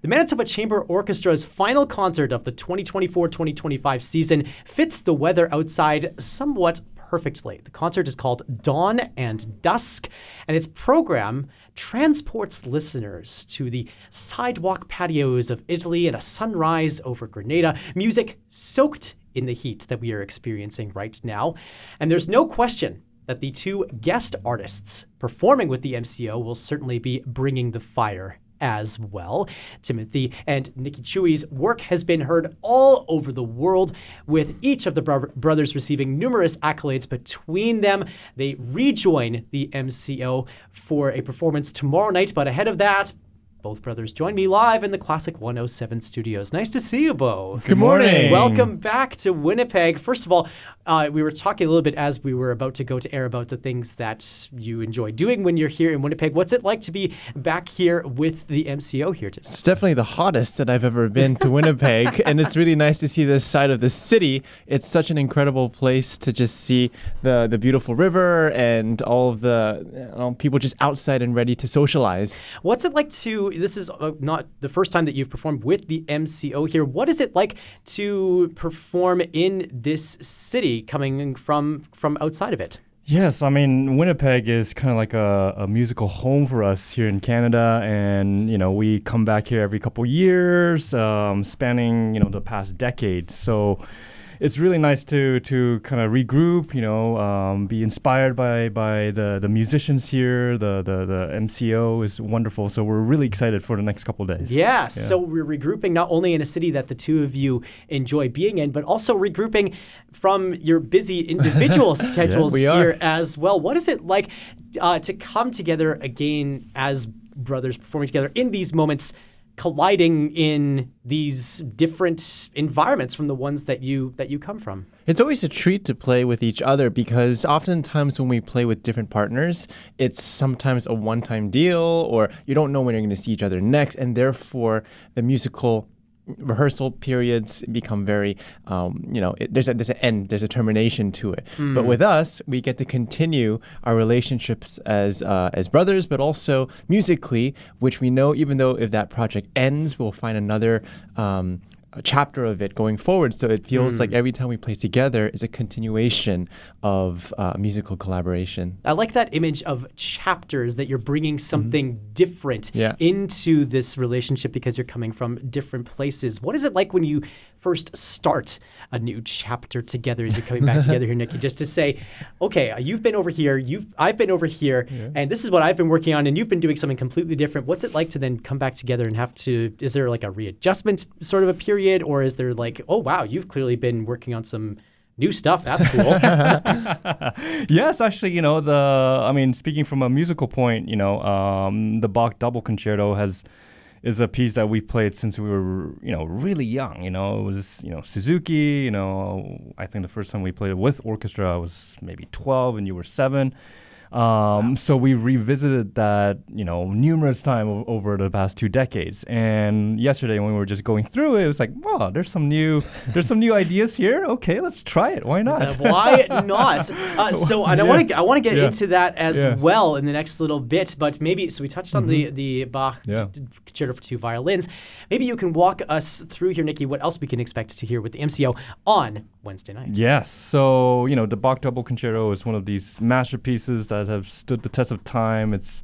The Manitoba Chamber Orchestra's final concert of the 2024-2025 season fits the weather outside somewhat perfectly. The concert is called Dawn and Dusk, and its program transports listeners to the sidewalk patios of Italy and a sunrise over Grenada, music soaked in the heat that we are experiencing right now. And there's no question that the two guest artists performing with the MCO will certainly be bringing the fire as well. Timothy and Nikki Chooi's work has been heard all over the world, with each of the brothers receiving numerous accolades between them. They rejoin the MCO for a performance tomorrow night, but ahead of that, both brothers join me live in the Classic 107 studios. Nice to see you both. Good morning. Welcome back to Winnipeg. First of all, we were talking a little bit as we were about to go to air about the things that you enjoy doing when you're here in Winnipeg. What's it like to be back here with the MCO here today? It's definitely the hottest that I've ever been to Winnipeg, and it's really nice to see this side of the city. It's such an incredible place to just see the beautiful river and all of the people just outside and ready to socialize. What's it like this is not the first time that you've performed with the MCO here. What is it like to perform in this city coming from outside of it? Yes, I mean, Winnipeg is kind of like a musical home for us here in Canada, and, we come back here every couple years, spanning, the past decades. So it's really nice to kind of regroup, be inspired by the musicians here. The MCO is wonderful, so we're really excited for the next couple of days. Yeah, so we're regrouping not only in a city that the two of you enjoy being in, but also regrouping from your busy individual schedules here as well. What is it like to come together again as brothers performing together in these moments, colliding in these different environments from the ones that you come from? It's always a treat to play with each other, because oftentimes when we play with different partners, it's sometimes a one-time deal, or you don't know when you're going to see each other next, and therefore the musical rehearsal periods become very, there's an end, there's a termination to it. But with us, we get to continue our relationships as brothers, but also musically, which we know even though if that project ends, we'll find another a chapter of it going forward. So it feels like every time we play together is a continuation of musical collaboration. I like that image of chapters, that you're bringing something different into this relationship because you're coming from different places. What is it like when you first start a new chapter together as you're coming back together here, Nikki, just to say, okay, you've been over here, I've been over here, and this is what I've been working on, and you've been doing something completely different. What's it like to then come back together and is there like a readjustment sort of a period, or is there like, oh wow, you've clearly been working on some new stuff, that's cool? Yes, actually, speaking from a musical point, the Bach Double Concerto is a piece that we've played since we were, really young. It was, Suzuki. I think the first time we played it with orchestra, I was maybe 12 and you were 7. So we revisited that, numerous times over the past 2 decades. And yesterday when we were just going through it, it was like, wow, there's some new ideas here. Okay, let's try it. Why not? Why not? I want to get into that as well in the next little bit. But maybe, so we touched on the Bach Concerto for 2 violins. Maybe you can walk us through here, Nikki, what else we can expect to hear with the MCO on Wednesday night. Yes. So, the Bach Double Concerto is one of these masterpieces that have stood the test of time. It's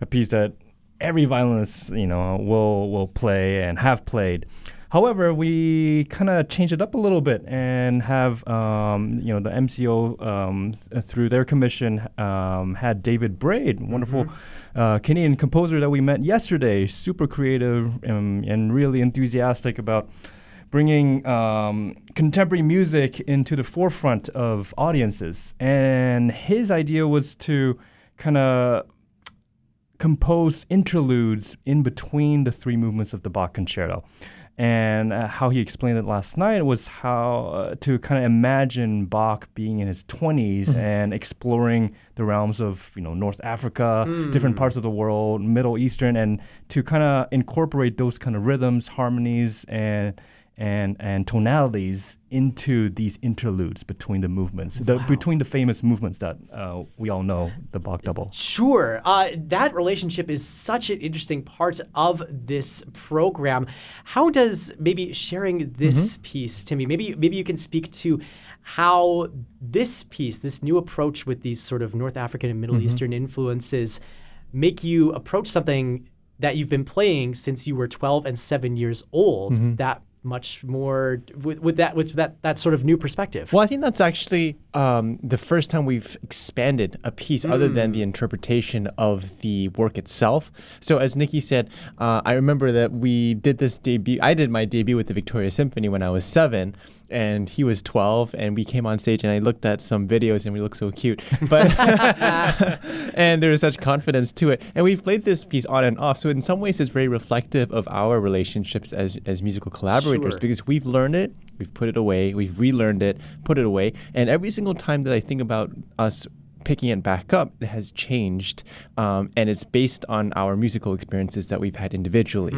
a piece that every violinist, will play and have played. However, we kind of changed it up a little bit and have, the MCO, through their commission, had David Braid, wonderful Canadian composer that we met yesterday, super creative and really enthusiastic about bringing contemporary music into the forefront of audiences. And his idea was to kind of compose interludes in between the 3 movements of the Bach Concerto. And how he explained it last night was how to kind of imagine Bach being in his 20s and exploring the realms of, North Africa, different parts of the world, Middle Eastern, and to kind of incorporate those kind of rhythms, harmonies, and and tonalities into these interludes between the movements, between the famous movements that we all know, the Bach double. Sure. That relationship is such an interesting part of this program. How does maybe sharing this piece, Timmy, maybe you can speak to how this piece, this new approach with these sort of North African and Middle Eastern influences, make you approach something that you've been playing since you were 12 and 7 years old, that much more with that sort of new perspective. Well, I think that's actually the first time we've expanded a piece other than the interpretation of the work itself. So as Nikki said, I remember that we did this debut. I did my debut with the Victoria Symphony when I was 7. And he was 12, and we came on stage, and I looked at some videos, and we looked so cute. But and there was such confidence to it. And we've played this piece on and off, so in some ways, it's very reflective of our relationships as musical collaborators, because we've learned it, we've put it away, we've relearned it, put it away, and every single time that I think about us picking it back up, it has changed, and it's based on our musical experiences that we've had individually,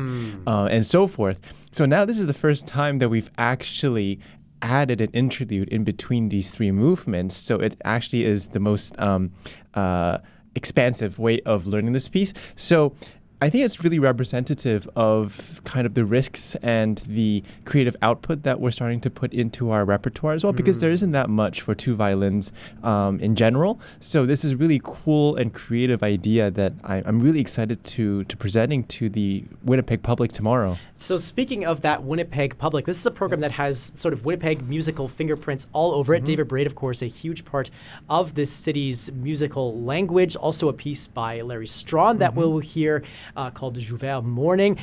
and so forth. So now this is the first time that we've actually added an interlude in between these three movements. So it actually is the most expansive way of learning this piece. So I think it's really representative of kind of the risks and the creative output that we're starting to put into our repertoire as well, because there isn't that much for two violins in general. So this is a really cool and creative idea that I'm really excited to presenting to the Winnipeg public tomorrow. So speaking of that Winnipeg public, this is a program that has sort of Winnipeg musical fingerprints all over it. David Braid, of course, a huge part of this city's musical language. Also a piece by Larry Strawn that we'll hear called the Jouvert Morning.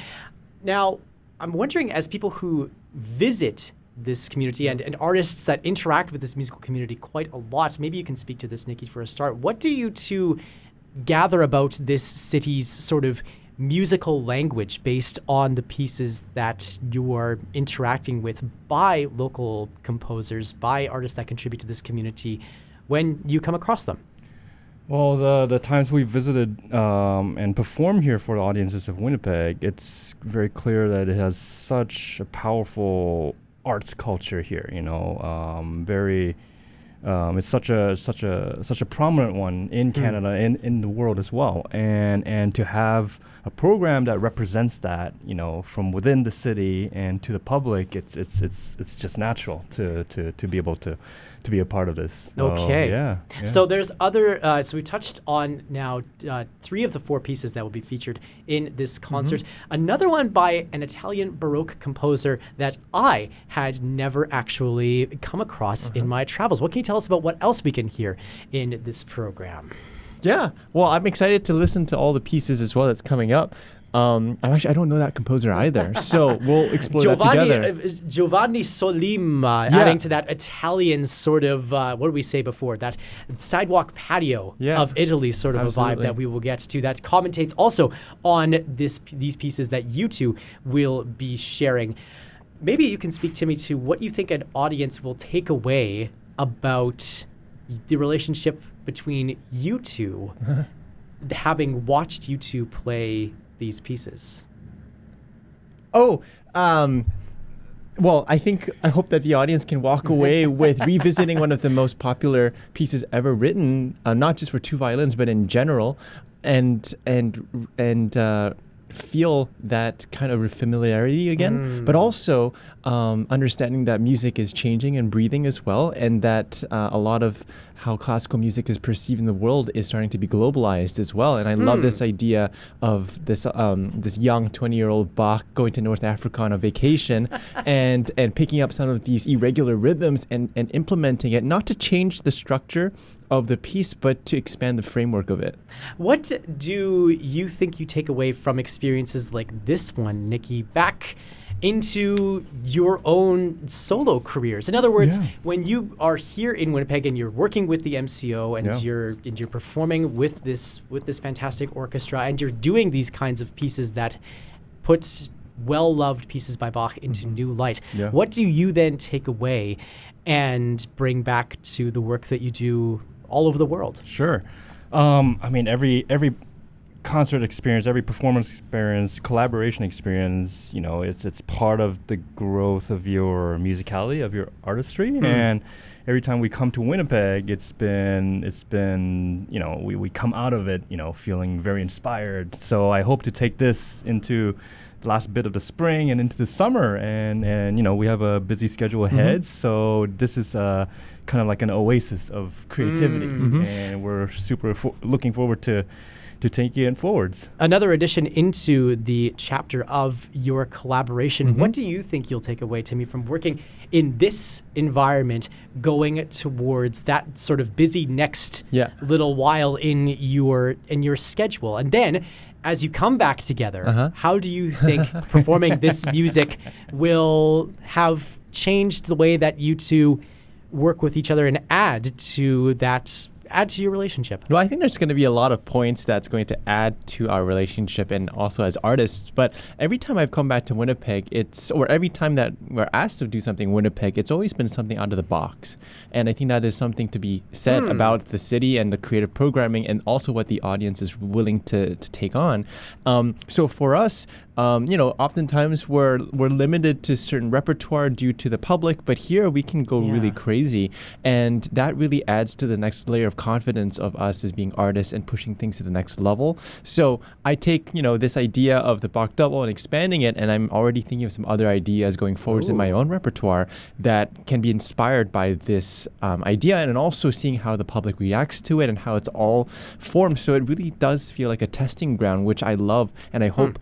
Now, I'm wondering, as people who visit this community and artists that interact with this musical community quite a lot, maybe you can speak to this, Nikki, for a start. What do you two gather about this city's sort of musical language based on the pieces that you are interacting with by local composers, by artists that contribute to this community when you come across them? Well, the times we visited and performed here for the audiences of Winnipeg, it's very clear that it has such a powerful arts culture here. You know, it's such a prominent one in Canada and in the world as well. And to have a program that represents that, you know, from within the city and to the public, it's just natural to be able to be a part of this. Okay. Yeah. So there's other, so we touched on now 3 of the 4 pieces that will be featured in this concert. Another one by an Italian Baroque composer that I had never actually come across in my travels. What can you tell us about what else we can hear in this program? Yeah, well, I'm excited to listen to all the pieces as well that's coming up. I don't know that composer either, so we'll explore that together. Giovanni Solim, adding to that Italian sort of, what did we say before, that sidewalk patio of Italy sort of a vibe that we will get to, that commentates also on these pieces that you two will be sharing. Maybe you can speak, Timmy, to what you think an audience will take away about the relationship between you two, having watched you two play these pieces. Well, I hope that the audience can walk away with revisiting one of the most popular pieces ever written, not just for two violins, but in general, and feel that kind of familiarity again, but also understanding that music is changing and breathing as well, and that a lot of how classical music is perceived in the world is starting to be globalized as well. And I love this idea of this young 20-year-old Bach going to North Africa on a vacation and picking up some of these irregular rhythms and implementing it, not to change the structure of the piece, but to expand the framework of it. What do you think you take away from experiences like this one, Nikki, back into your own solo careers? In other words, when you are here in Winnipeg and you're working with the MCO and you're performing with this fantastic orchestra and you're doing these kinds of pieces that put well-loved pieces by Bach into new light, what do you then take away and bring back to the work that you do all over the world? Sure. I mean, every concert experience, every performance experience, collaboration experience, it's part of the growth of your musicality, of your artistry. And every time we come to Winnipeg, it's been we come out of it, feeling very inspired. So I hope to take this into the last bit of the spring and into the summer, and we have a busy schedule ahead. So this is kind of like an oasis of creativity, and we're super looking forward to taking it forwards. Another addition into the chapter of your collaboration. What do you think you'll take away, Timmy, from working in this environment, going towards that sort of busy next little while in your schedule? And then, as you come back together, how do you think performing this music will have changed the way that you two work with each other and add to your relationship? Well, I think there's going to be a lot of points that's going to add to our relationship and also as artists. But every time I've come back to Winnipeg, or every time that we're asked to do something in Winnipeg, it's always been something out of the box. And I think that is something to be said about the city and the creative programming and also what the audience is willing to take on. So for us, oftentimes we're limited to certain repertoire due to the public, but here we can go really crazy. And that really adds to the next layer of confidence of us as being artists and pushing things to the next level. So I take, this idea of the Bach double and expanding it, and I'm already thinking of some other ideas going forwards in my own repertoire that can be inspired by this idea, and also seeing how the public reacts to it and how it's all formed. So it really does feel like a testing ground, which I love, and I hope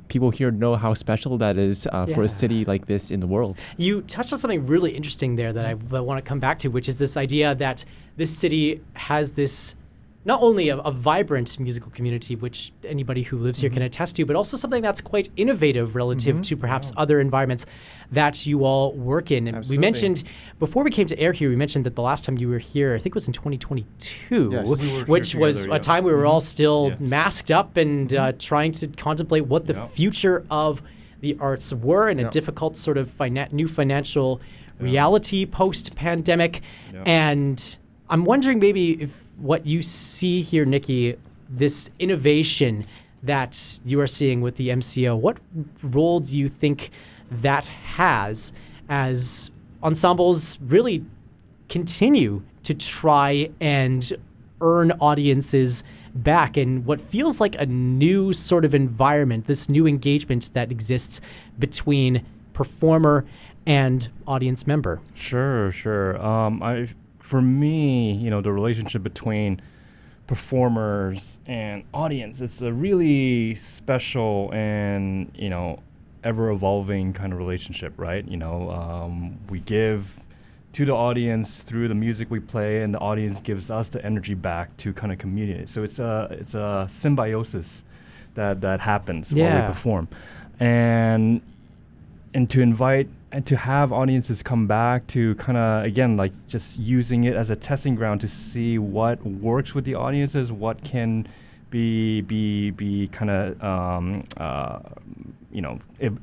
people here know how special that is for a city like this in the world. You touched on something really interesting there that I want to come back to, which is this idea that this city has this not only a vibrant musical community, which anybody who lives here can attest to, but also something that's quite innovative relative to perhaps other environments that you all work in. And we mentioned, before we came to air here, we mentioned that the last time you were here, I think it was in 2022, which was a time we were all still masked up and trying to contemplate what the future of the arts were in a difficult sort of new financial reality post-pandemic. And I'm wondering maybe if what you see here, Nikki, this innovation that you are seeing with the MCO, what role do you think that has as ensembles really continue to try and earn audiences back in what feels like a new sort of environment, this new engagement that exists between performer and audience member? Sure. For me, the relationship between performers and audience, it's a really special and, ever-evolving kind of relationship, right? We give to the audience through the music we play, and the audience gives us the energy back to kind of communicate. So it's a symbiosis that happens while we perform. And to invite and to have audiences come back to kind of, again, like just using it as a testing ground to see what works with the audiences, what can be kind of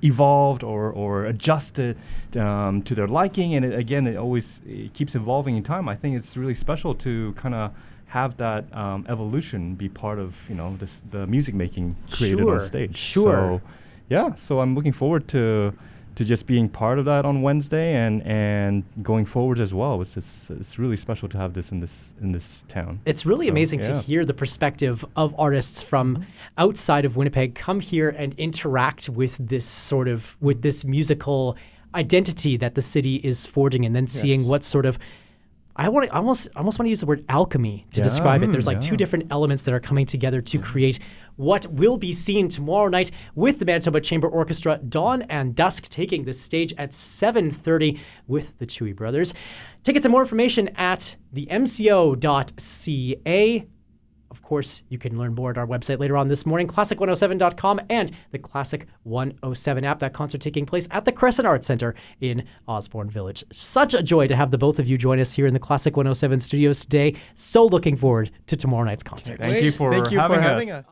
evolved or adjusted to their liking. And it always keeps evolving in time. I think it's really special to kind of have that evolution be part of the music making created on stage. So I'm looking forward to just being part of that on Wednesday and going forward as well. It's really special to have this in this town. It's really amazing to hear the perspective of artists from outside of Winnipeg come here and interact with this musical identity that the city is forging, and then seeing what sort of, I almost want to use the word alchemy to describe it. There's like two different elements that are coming together to create what will be seen tomorrow night with the Manitoba Chamber Orchestra, Dawn and Dusk, taking the stage at 7:30 with the Chooi brothers. Tickets and more information at themco.ca. Of course, you can learn more at our website later on this morning, classic107.com, and the Classic 107 app. That concert taking place at the Crescent Arts Center in Osborne Village. Such a joy to have the both of you join us here in the Classic 107 studios today. So looking forward to tomorrow night's concert. Thank you for having us.